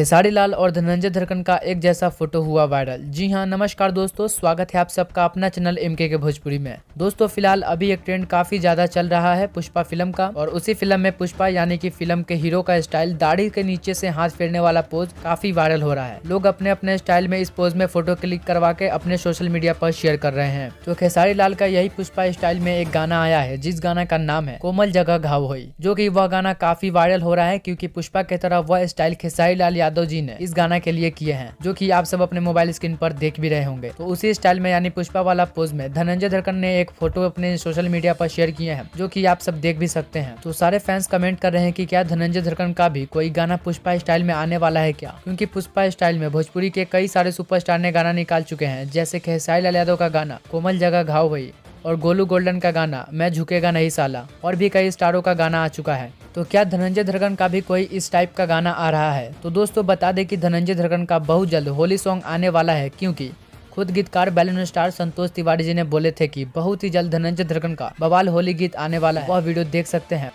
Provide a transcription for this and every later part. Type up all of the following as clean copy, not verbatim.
खेसारी लाल और धनंजय धड़कन का एक जैसा फोटो हुआ वायरल। जी हां, नमस्कार दोस्तों, स्वागत है आप सबका अपना चैनल एमके के भोजपुरी में। दोस्तों फिलहाल अभी एक ट्रेंड काफी ज्यादा चल रहा है पुष्पा फिल्म का, और उसी फिल्म में पुष्पा यानी कि फिल्म के हीरो का स्टाइल दाढ़ी के नीचे से हाथ फेरने वाला पोज काफी वायरल हो रहा है। लोग अपने अपने स्टाइल में इस पोज में फोटो क्लिक करवा के अपने सोशल मीडिया पर शेयर कर रहे हैं। तो खेसारी लाल का यही पुष्पा स्टाइल में एक गाना आया है, जिस गाना का नाम है कोमल जगह घाव होई, जो कि वह गाना काफी वायरल हो रहा है क्योंकि पुष्पा की तरह वह स्टाइल खेसारी लाल यादव जी ने इस गाना के लिए किए हैं, जो कि आप सब अपने मोबाइल स्क्रीन पर देख भी रहे होंगे। तो उसी स्टाइल में यानी पुष्पा वाला पोज में धनंजय धड़कन ने एक फोटो अपने सोशल मीडिया पर शेयर किए हैं, जो कि आप सब देख भी सकते हैं। तो सारे फैंस कमेंट कर रहे हैं कि क्या धनंजय धड़कन का भी कोई गाना पुष्पा स्टाइल में आने वाला है क्या, क्योंकि पुष्पा स्टाइल में भोजपुरी के कई सारे सुपरस्टार ने गाना निकाल चुके हैं, जैसे खेसारी लाल यादव का गाना कोमल जगह घाव हुई और गोलू गोल्डन का गाना मैं झुकेगा नहीं साला, और भी कई स्टारों का गाना आ चुका है। तो क्या धनंजय धड़कन का भी कोई इस टाइप का गाना आ रहा है? तो दोस्तों बता दें कि धनंजय धड़कन का बहुत जल्द होली सॉन्ग आने वाला है, क्योंकि खुद गीतकार बैलून स्टार संतोष तिवारी जी ने बोले थे कि बहुत ही जल्द धनंजय धड़कन का बवाल होली गीत आने वाला है। वह वीडियो देख सकते हैं।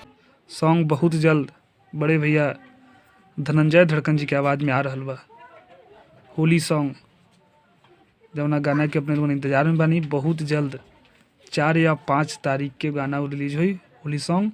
सॉन्ग बहुत जल्द बड़े भैया धनंजय धड़कन जी के आवाज़ में आ रहा बा। होली सॉन्ग जौना गाना के अपने लोगन इंतजार में बानी, बहुत जल्द 4 या 5 तारीख के गाना रिलीज हुई होली सॉन्ग,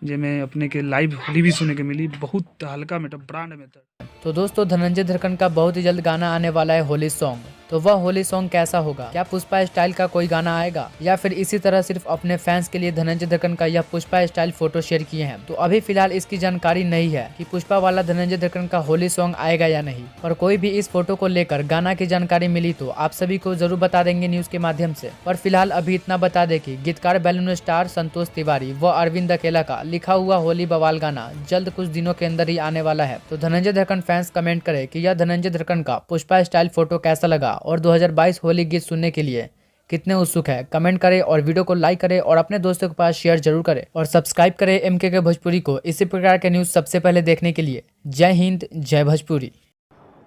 जिसमें अपने के लाइव होली भी सुने के मिली। बहुत हल्का मेटर ब्रांड मेटर। तो दोस्तों धनंजय धड़कन का बहुत ही जल्द गाना आने वाला है होली सॉन्ग। तो वह होली सॉन्ग कैसा होगा? क्या पुष्पा स्टाइल का कोई गाना आएगा, या फिर इसी तरह सिर्फ अपने फैंस के लिए धनंजय धड़कन का यह पुष्पा स्टाइल फोटो शेयर किए हैं? तो अभी फिलहाल इसकी जानकारी नहीं है कि पुष्पा वाला धनंजय धड़कन का होली सॉन्ग आएगा या नहीं, पर कोई भी इस फोटो को लेकर गाना की जानकारी मिली तो आप सभी को जरूर बता देंगे न्यूज के माध्यम से। पर फिलहाल अभी इतना बता दे कि गीतकार बैलून स्टार संतोष तिवारी व अरविंद अकेला का लिखा हुआ होली बवाल गाना जल्द कुछ दिनों के अंदर ही आने वाला है। तो धनंजय धड़कन फैंस कमेंट करे कि यह धनंजय धड़कन का पुष्पा स्टाइल फोटो कैसा लगा, और 2022 होली गीत सुनने के लिए कितने उत्सुक है? कमेंट करें और वीडियो को लाइक करें और अपने दोस्तों के पास शेयर जरूर करें, और सब्सक्राइब करें एमके के भोजपुरी को इसी प्रकार के न्यूज सबसे पहले देखने के लिए। जय हिंद, जय भोजपुरी।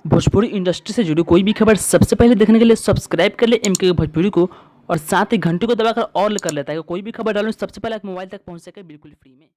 भोजपुरी इंडस्ट्री से जुड़ी कोई भी खबर सबसे पहले देखने के लिए सब्सक्राइब कर ले एमके भोजपुरी को, और साथ ही घंटी को दबाकर ऑल कर लेता है। कोई भी खबर डालूं सबसे पहले आप मोबाइल तक पहुंच सके बिल्कुल फ्री में।